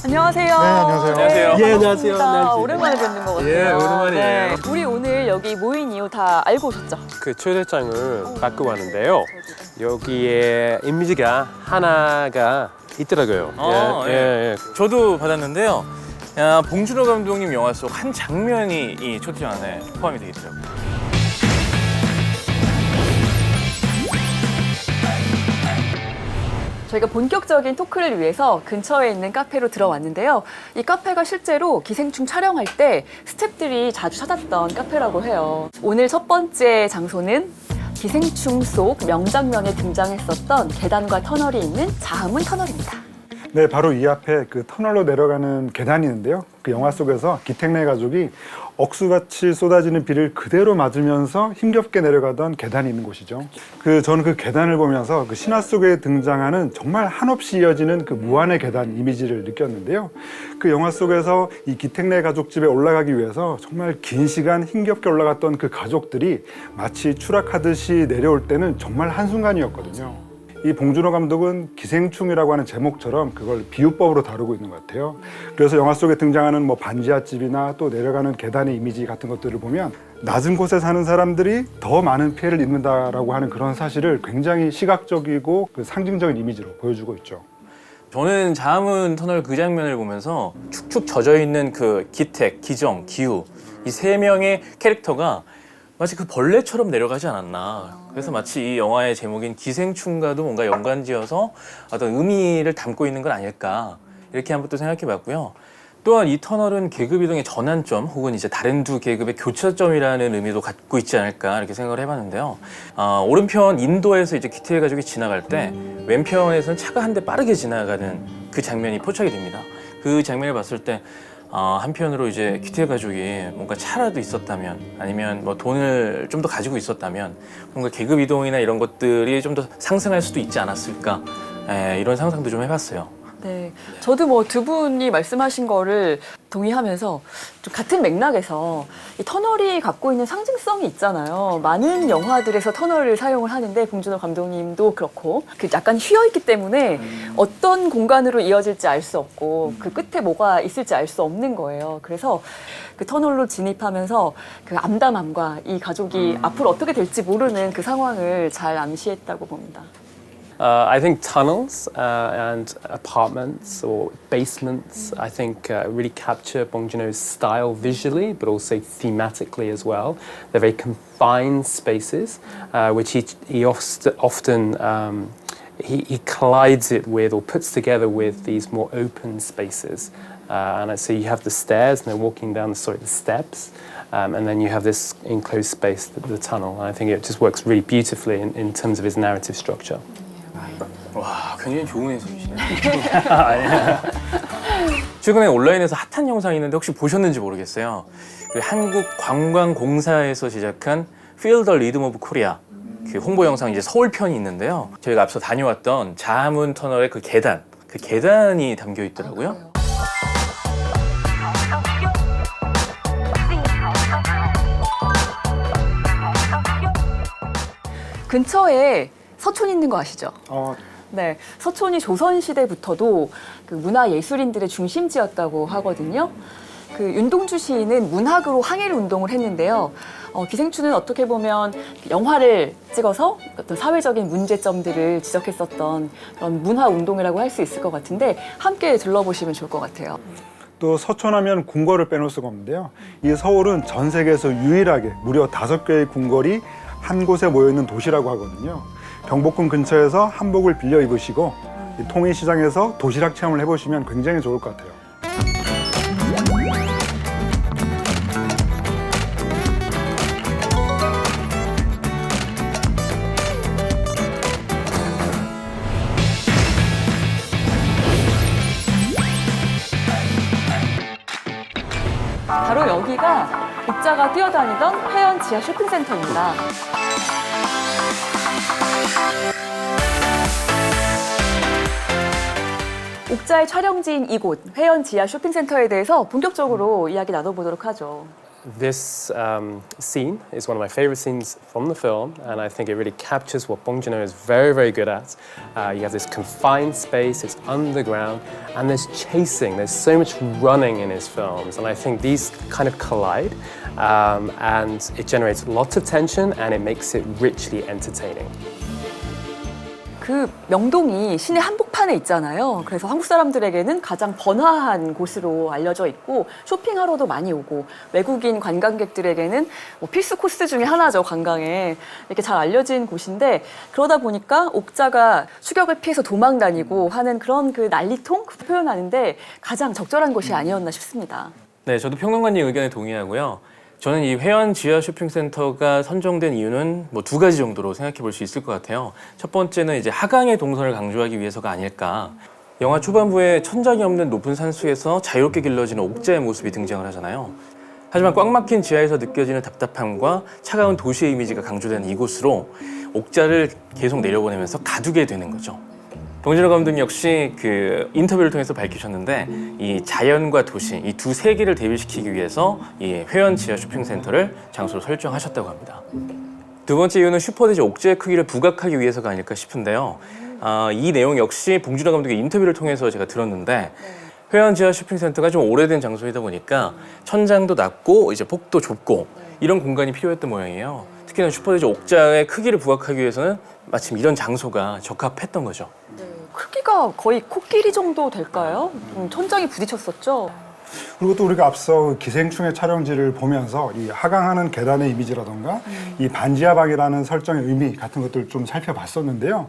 안녕하세요. 네, 안녕하세요. 안녕하세요. 반갑습니다. 예, 안녕하세요. 안녕하세요. 오랜만에 뵙는 것 같아요. 예, 오랜만이에요. 우리 오늘 여기 모인 이유 다 알고 오셨죠? 그 초대장을 받고 왔는데요. 여기에 이미지가 하나가 있더라고요. 예. 저도 받았는데요. 봉준호 감독님 영화 속 한 장면이 이 초대장 안에 포함이 되어 있더라고요. 저희가 본격적인 토크를 위해서 근처에 있는 카페로 들어왔는데요. 이 카페가 실제로 기생충 촬영할 때 스태프들이 자주 찾았던 카페라고 해요. 오늘 첫 번째 장소는 기생충 속 명장면에 등장했었던 계단과 터널이 있는 자흐문 터널입니다. 네, 바로 이 앞에 그 터널로 내려가는 계단이 있는데요. 그 영화 속에서 기택네 가족이 억수같이 쏟아지는 비를 그대로 맞으면서 힘겹게 내려가던 계단이 있는 곳이죠. 저는 그 계단을 보면서 그 신화 속에 등장하는 정말 한없이 이어지는 그 무한의 계단 이미지를 느꼈는데요. 그 영화 속에서 이 기택네 가족 집에 올라가기 위해서 정말 긴 시간 힘겹게 올라갔던 그 가족들이 마치 추락하듯이 내려올 때는 정말 한순간이었거든요. 이 봉준호 감독은 기생충이라고 하는 제목처럼 그걸 비유법으로 다루고 있는 것 같아요. 그래서 영화 속에 등장하는 뭐 반지하집이나 또 내려가는 계단의 이미지 같은 것들을 보면 낮은 곳에 사는 사람들이 더 많은 피해를 입는다라고 하는 그런 사실을 굉장히 시각적이고 그 상징적인 이미지로 보여주고 있죠. 저는 자흐문 터널 그 장면을 보면서 축축 젖어 있는 그 기택, 기정, 기우 이 세 명의 캐릭터가 마치 그 벌레처럼 내려가지 않았나. 그래서 마치 이 영화의 제목인 기생충과도 뭔가 연관지어서 어떤 의미를 담고 있는 건 아닐까. 이렇게 한번 또 생각해 봤고요. 또한 이 터널은 계급 이동의 전환점 혹은 이제 다른 두 계급의 교차점이라는 의미도 갖고 있지 않을까 이렇게 생각을 해봤는데요. 오른편 인도에서 이제 기택 가족이 지나갈 때 왼편에서는 차가 한 대 빠르게 지나가는 그 장면이 포착이 됩니다. 그 장면을 봤을 때 한편으로 이제 기택 가족이 뭔가 차라도 있었다면 아니면 뭐 돈을 좀 더 가지고 있었다면 뭔가 계급 이동이나 이런 것들이 좀 더 상승할 수도 있지 않았을까 이런 상상도 좀 해봤어요. 네, 저도 뭐 두 분이 말씀하신 거를 동의하면서 좀 같은 맥락에서 이 터널이 갖고 있는 상징성이 있잖아요. 많은 영화들에서 터널을 사용을 하는데 봉준호 감독님도 그렇고 그 약간 휘어있기 때문에 어떤 공간으로 이어질지 알 수 없고 그 끝에 뭐가 있을지 알 수 없는 거예요. 그래서 그 터널로 진입하면서 그 암담함과 이 가족이 앞으로 어떻게 될지 모르는 그 상황을 잘 암시했다고 봅니다. I think tunnels and apartments or basements, I think really capture Bong Joon-ho's style visually, but also thematically as well. They're very confined spaces, which he often he collides it with or puts together with these more open spaces. And so you have the stairs, and they're walking down the steps, and then you have this enclosed space, the tunnel. And I think it just works really beautifully in terms of his narrative structure. 와, 굉장히 좋은 해석이시네요. 최근에 온라인에서 핫한 영상이 있는데 혹시 보셨는지 모르겠어요. 그 한국관광공사에서 제작한 Feel the Rhythm of Korea 그 홍보 영상 이제 서울 편이 있는데요. 저희가 앞서 다녀왔던 자흐문 터널의 그 계단이 담겨 있더라고요. 근처에 서촌 있는 거 아시죠? 네. 네, 서촌이 조선시대부터도 그 문화예술인들의 중심지였다고 하거든요. 그 윤동주 시인은 문학으로 항일 운동을 했는데요. 기생충은 어떻게 보면 영화를 찍어서 어떤 사회적인 문제점들을 지적했었던 그런 문화 운동이라고 할 수 있을 것 같은데 함께 들러보시면 좋을 것 같아요. 또 서촌하면 궁궐을 빼놓을 수가 없는데요. 이 서울은 전 세계에서 유일하게 무려 5개의 궁궐이 한 곳에 모여있는 도시라고 하거든요. 경복궁 근처에서 한복을 빌려 입으시고 통일시장에서 도시락 체험을 해보시면 굉장히 좋을 것 같아요. 바로 여기가 옥자가 뛰어다니던 회원 지하 쇼핑센터입니다. 옥자의 촬영지인 이곳 회원 지하 쇼핑센터에 대해서 본격적으로 이야기 나눠보도록 하죠. this scene is one of my favorite scenes from the film, and I think it really captures what Bong Joon-ho is very, very good at. You have this confined space, it's underground, and there's chasing. There's so much running in his films, and I think these kind of collide, and it generates lots of tension, and it makes it richly entertaining. 그 명동이 시내 한복판에 있잖아요. 그래서 한국 사람들에게는 가장 번화한 곳으로 알려져 있고 쇼핑하러도 많이 오고 외국인 관광객들에게는 뭐 필수 코스 중에 하나죠, 관광에. 이렇게 잘 알려진 곳인데 그러다 보니까 옥자가 추격을 피해서 도망 다니고 하는 그런 그 난리통 표현하는데 가장 적절한 곳이 아니었나 싶습니다. 네, 저도 평론가님 의견에 동의하고요. 저는 이 회원 지하 쇼핑센터가 선정된 이유는 뭐 두 가지 정도로 생각해 볼 수 있을 것 같아요. 첫 번째는 이제 하강의 동선을 강조하기 위해서가 아닐까. 영화 초반부에 천장이 없는 높은 산속에서 자유롭게 길러지는 옥자의 모습이 등장을 하잖아요. 하지만 꽉 막힌 지하에서 느껴지는 답답함과 차가운 도시의 이미지가 강조되는 이곳으로 옥자를 계속 내려보내면서 가두게 되는 거죠. 봉준호 감독 역시 그 인터뷰를 통해서 밝히셨는데 이 자연과 도시, 이 두 세계를 대비시키기 위해서 이 회원 지하 쇼핑센터를 장소로 설정하셨다고 합니다. 두 번째 이유는 슈퍼대지 옥자의 크기를 부각하기 위해서가 아닐까 싶은데요. 이 내용 역시 봉준호 감독의 인터뷰를 통해서 제가 들었는데 회원 지하 쇼핑센터가 좀 오래된 장소이다 보니까 천장도 낮고 이제 폭도 좁고 이런 공간이 필요했던 모양이에요. 특히나 슈퍼대지 옥자의 크기를 부각하기 위해서는 마침 이런 장소가 적합했던 거죠. 크기가 거의 코끼리 정도 될까요? 천장이 부딪혔었죠. 그리고 또 우리가 앞서 기생충의 촬영지를 보면서 이 하강하는 계단의 이미지라던가 이 반지하방이라는 설정의 의미 같은 것들을 좀 살펴봤었는데요.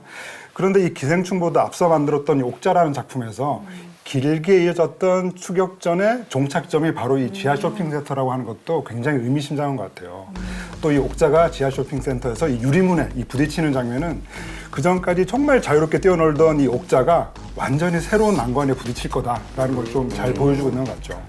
그런데 이 기생충보다 앞서 만들었던 이 옥자라는 작품에서 길게 이어졌던 추격전의 종착점이 바로 이 지하 쇼핑센터라고 하는 것도 굉장히 의미심장한 것 같아요. 또 이 옥자가 지하 쇼핑센터에서 이 유리문에 이 부딪히는 장면은 그 전까지 정말 자유롭게 뛰어놀던 이 옥자가 완전히 새로운 난관에 부딪힐 거다라는 걸 좀 잘 보여주고 있는 것 같죠.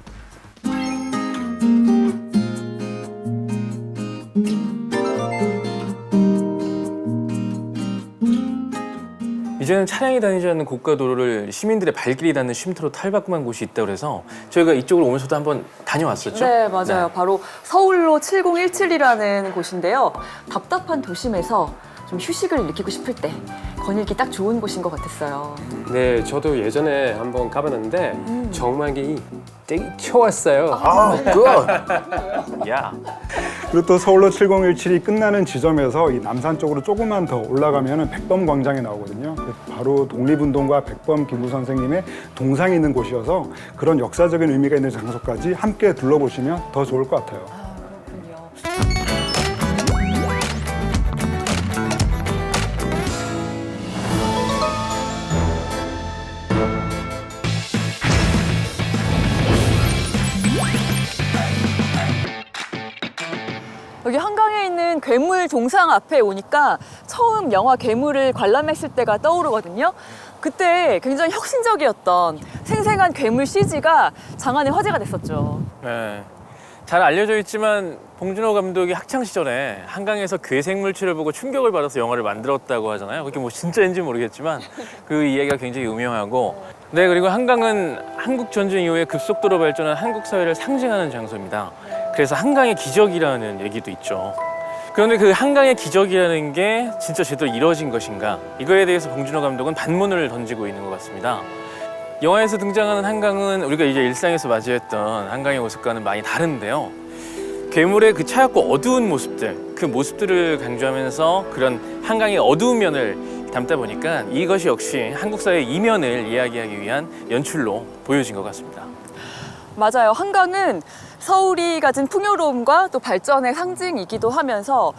이제는 차량이 다니지 않는 고가도로를 시민들의 발길이 닿는 쉼터로 탈바꿈한 곳이 있다고 해서 저희가 이쪽으로 오면서도 한번 다녀왔었죠? 네, 맞아요. 네. 바로 서울로 7017이라는 곳인데요. 답답한 도심에서 좀 휴식을 느끼고 싶을 때 거닐기 딱 좋은 곳인 것 같았어요. 네, 저도 예전에 한번 가봤는데 정말이 되게 좋았어요. 굿! 야. 그리고 또 서울로 7017이 끝나는 지점에서 이 남산 쪽으로 조금만 더 올라가면 백범 광장이 나오거든요. 바로 독립운동가 백범 김구 선생님의 동상이 있는 곳이어서 그런 역사적인 의미가 있는 장소까지 함께 둘러보시면 더 좋을 것 같아요. 그렇군요. 여기 한강에 있는 괴물 동상 앞에 오니까 처음 영화 괴물을 관람했을 때가 떠오르거든요. 그때 굉장히 혁신적이었던 생생한 괴물 CG가 장안의 화제가 됐었죠. 네. 잘 알려져 있지만 봉준호 감독이 학창 시절에 한강에서 괴생물체를 보고 충격을 받아서 영화를 만들었다고 하잖아요. 그게 뭐 진짜인지 모르겠지만 그 이야기가 굉장히 유명하고, 네, 그리고 한강은 한국 전쟁 이후에 급속도로 발전한 한국 사회를 상징하는 장소입니다. 그래서 한강의 기적이라는 얘기도 있죠. 그런데 그 한강의 기적이라는 게 진짜 제대로 이루어진 것인가? 이거에 대해서 봉준호 감독은 반문을 던지고 있는 것 같습니다. 영화에서 등장하는 한강은 우리가 이제 일상에서 맞이했던 한강의 모습과는 많이 다른데요. 괴물의 그 차갑고 어두운 모습들, 그 모습들을 강조하면서 그런 한강의 어두운 면을 담다 보니까 이것이 역시 한국 사회의 이면을 이야기하기 위한 연출로 보여진 것 같습니다. 맞아요. 한강은 서울이 가진 풍요로움과 또 발전의 상징이기도 하면서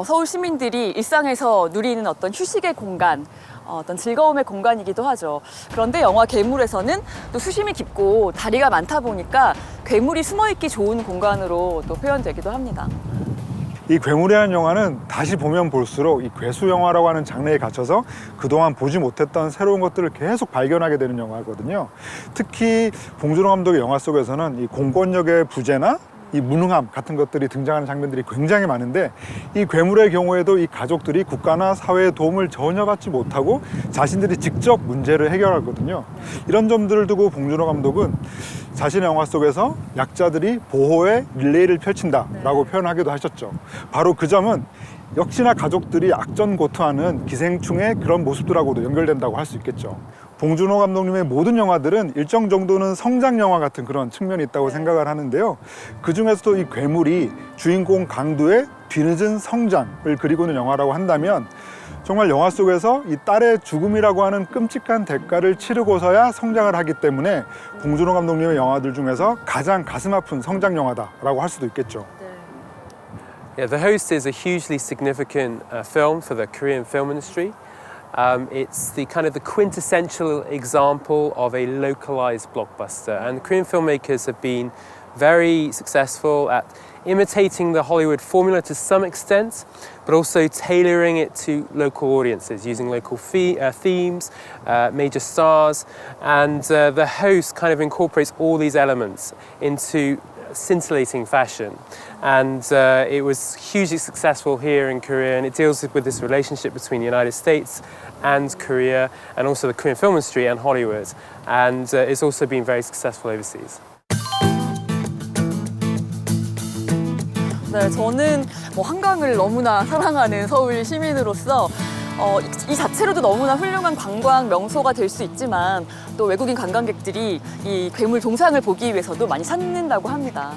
서울 시민들이 일상에서 누리는 어떤 휴식의 공간, 어떤 즐거움의 공간이기도 하죠. 그런데 영화 괴물에서는 또 수심이 깊고 다리가 많다 보니까 괴물이 숨어있기 좋은 공간으로 또 표현되기도 합니다. 이 괴물이라는 영화는 다시 보면 볼수록 이 괴수 영화라고 하는 장르에 갇혀서 그동안 보지 못했던 새로운 것들을 계속 발견하게 되는 영화거든요. 특히 봉준호 감독의 영화 속에서는 이 공권력의 부재나 이 무능함 같은 것들이 등장하는 장면들이 굉장히 많은데 이 괴물의 경우에도 이 가족들이 국가나 사회의 도움을 전혀 받지 못하고 자신들이 직접 문제를 해결하거든요. 이런 점들을 두고 봉준호 감독은 자신의 영화 속에서 약자들이 보호의 릴레이를 펼친다라고 표현하기도 하셨죠. 바로 그 점은 역시나 가족들이 악전고투하는 기생충의 그런 모습들하고도 연결된다고 할 수 있겠죠. 봉준호 감독님의 모든 영화들은 일정 정도는 성장 영화 같은 그런 측면이 있다고 생각을 하는데요. 그 중에서도 이 괴물이 주인공 강도의 뒤늦은 성장을 그리고 있는 영화라고 한다면 정말 영화 속에서 이 딸의 죽음이라고 하는 끔찍한 대가를 치르고서야 성장을 하기 때문에 봉준호 감독님의 영화들 중에서 가장 가슴 아픈 성장 영화다라고 할 수도 있겠죠. Yeah, The Host is a hugely significant film for the Korean film industry. It's the kind of the quintessential example of a localized blockbuster, and Korean filmmakers have been very successful at imitating the Hollywood formula to some extent, but also tailoring it to local audiences, using local themes, major stars, and The Host kind of incorporates all these elements into scintillating fashion. And it was hugely successful here in Korea, and it deals with this relationship between the United States and Korea, and also the Korean film industry and Hollywood. And it's also been very successful overseas. 네, 저는 뭐 한강을 너무나 사랑하는 서울 시민으로서 이 자체로도 너무나 훌륭한 관광 명소가 될 수 있지만 또 외국인 관광객들이 이 괴물 동상을 보기 위해서도 많이 찾는다고 합니다.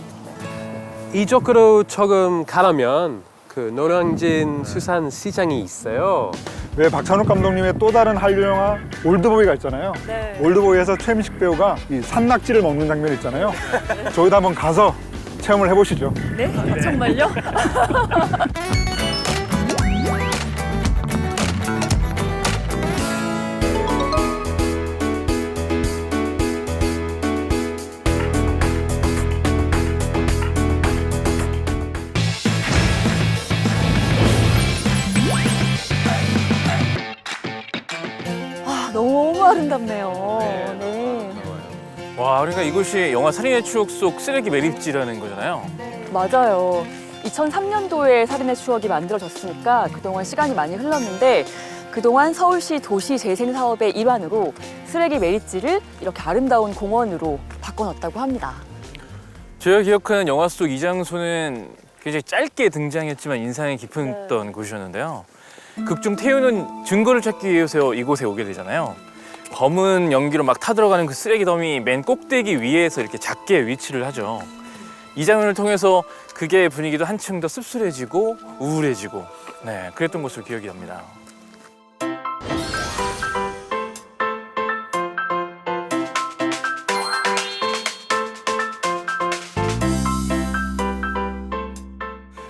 이쪽으로 조금 가려면 그 노량진 수산시장이 있어요. 왜 박찬욱 감독님의 또 다른 한류 영화 올드보이가 있잖아요. 네. 올드보이에서 최민식 배우가 이 산낙지를 먹는 장면 있잖아요. 저희도 한번 가서 체험을 해보시죠. 네? 정말요? 너무 아름답네요. 네. 와, 그러니까 이것이 영화 살인의 추억 속 쓰레기 매립지라는 거잖아요. 맞아요. 2003년도에 살인의 추억이 만들어졌으니까 그동안 시간이 많이 흘렀는데 그동안 서울시 도시재생 사업의 일환으로 쓰레기 매립지를 이렇게 아름다운 공원으로 바꿔놨다고 합니다. 제가 기억하는 영화 속 이 장소는 굉장히 짧게 등장했지만 인상이 깊었던 곳이었는데요. 극중 태우는 증거를 찾기 위해서 이곳에 오게 되잖아요. 검은 연기로 막 타들어가는 그 쓰레기 더미 맨 꼭대기 위에서 이렇게 작게 위치를 하죠. 이 장면을 통해서 그게 분위기도 한층 더 씁쓸해지고 우울해지고 네, 그랬던 것으로 기억이 납니다.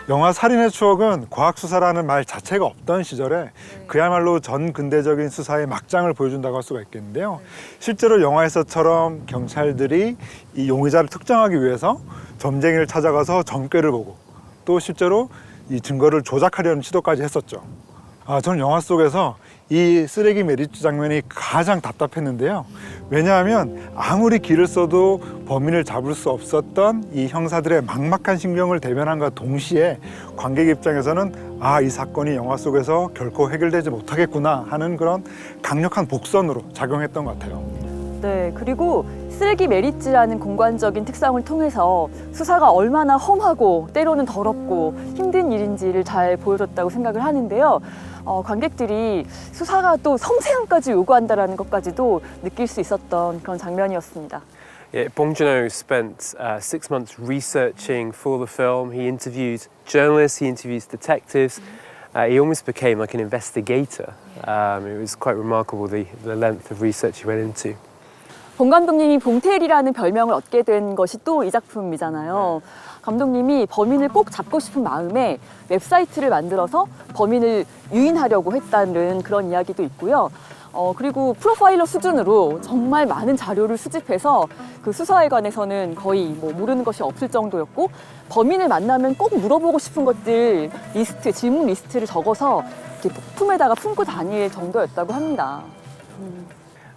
영화 살인의 추억은 과학수사라는 말 자체가 없던 시절에 그야말로 전 근대적인 수사의 막장을 보여준다고 할 수가 있겠는데요. 실제로 영화에서처럼 경찰들이 이 용의자를 특정하기 위해서 점쟁이를 찾아가서 점괘를 보고 또 실제로 이 증거를 조작하려는 시도까지 했었죠. 저는 영화 속에서 이 쓰레기 매립지 장면이 가장 답답했는데요. 왜냐하면 아무리 길을 써도 범인을 잡을 수 없었던 이 형사들의 막막한 신경을 대변함과 동시에 관객 입장에서는 이 사건이 영화 속에서 결코 해결되지 못하겠구나 하는 그런 강력한 복선으로 작용했던 것 같아요. 네, 그리고 쓰레기 매립지라는 공간적인 특성을 통해서 수사가 얼마나 험하고 때로는 더럽고 힘든 일인지를 잘 보여줬다고 생각을 하는데요. 관객들이 수사가 또 섬세함까지 요구한다는 것까지도 느낄 수 있었던 그런 장면이었습니다. Yeah, Bong Joon-ho spent 6 months researching for the film. He interviewed journalists, he interviewed detectives. He almost became like an investigator. It was quite remarkable the length of research he went into. 봉 감독님이 봉태일이라는 별명을 얻게 된 것이 또 이 작품이잖아요. 감독님이 범인을 꼭 잡고 싶은 마음에 웹사이트를 만들어서 범인을 유인하려고 했다는 그런 이야기도 있고요. 그리고 프로파일러 수준으로 정말 많은 자료를 수집해서 그 수사에 관해서는 거의 모르는 것이 없을 정도였고 범인을 만나면 꼭 물어보고 싶은 것들 리스트, 질문 리스트를 적어서 이렇게 품에다가 품고 다닐 정도였다고 합니다.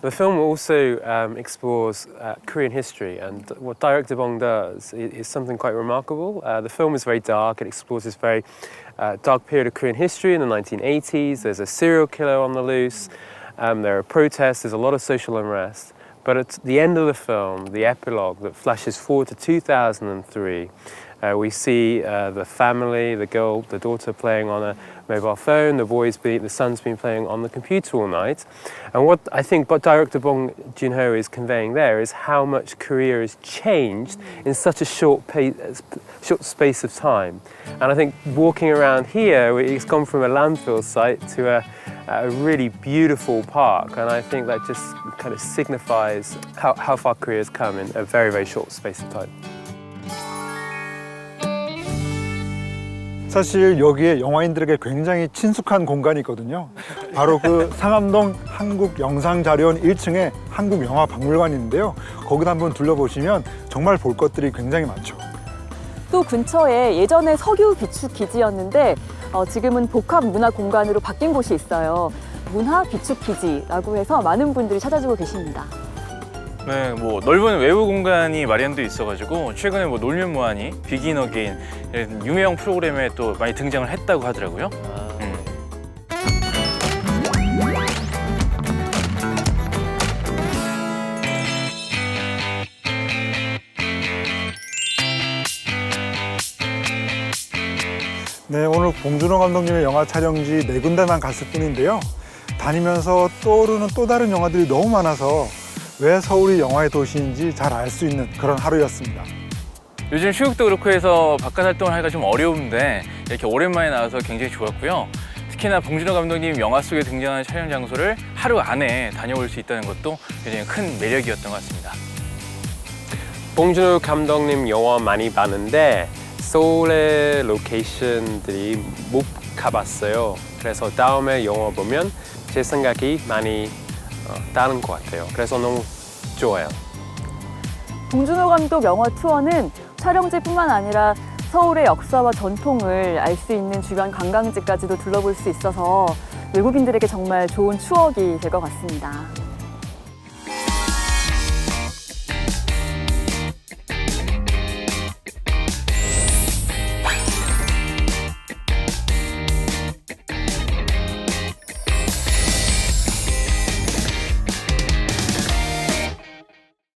The film also explores Korean history, and what Director Bong does is something quite remarkable. The film is very dark. It explores this very dark period of Korean history in the 1980s. There's a serial killer on the loose. There are protests. There's a lot of social unrest. But at the end of the film, the epilogue that flashes forward to 2003, we see the family, the girl, the daughter playing on a mobile phone, the son's been playing on the computer all night. And what I think what director Bong Joon-ho is conveying there is how much Korea has changed in such a short space of time. And I think walking around here, it's gone from a landfill site to a really beautiful park. And I think that just kind of signifies how far Korea has come in a very, very short space of time. 사실 여기에 영화인들에게 굉장히 친숙한 공간이 있거든요. 바로 그 상암동 한국영상자료원 1층에 한국영화박물관이 있는데요. 거기도 한번 둘러보시면 정말 볼 것들이 굉장히 많죠. 또 근처에 예전에 석유 비축 기지였는데 지금은 복합 문화 공간으로 바뀐 곳이 있어요. 문화 비축 기지라고 해서 많은 분들이 찾아주고 계십니다. 네, 뭐 넓은 외부 공간이 마련돼 있어가지고 최근에 뭐 놀면 뭐하니, 비긴 어게인 이런 유명 프로그램에 또 많이 등장을 했다고 하더라고요. 네, 오늘 봉준호 감독님의 영화 촬영지 4군데만 갔을 뿐인데요. 다니면서 떠오르는 또 다른 영화들이 너무 많아서 왜 서울이 영화의 도시인지 잘 알 수 있는 그런 하루였습니다. 요즘 휴육도 그렇고 해서 바깥 활동을 하기가 좀 어려운데 이렇게 오랜만에 나와서 굉장히 좋았고요. 특히나 봉준호 감독님 영화 속에 등장하는 촬영 장소를 하루 안에 다녀올 수 있다는 것도 굉장히 큰 매력이었던 것 같습니다. 봉준호 감독님 영화 많이 봤는데 서울의 로케이션들이 못 가봤어요. 그래서 다음에 영화 보면 제 생각이 많이 다른 것 같아요. 그래서 너무 좋아요. 봉준호 감독 영화 투어는 촬영지뿐만 아니라 서울의 역사와 전통을 알 수 있는 주변 관광지까지도 둘러볼 수 있어서 외국인들에게 정말 좋은 추억이 될 것 같습니다.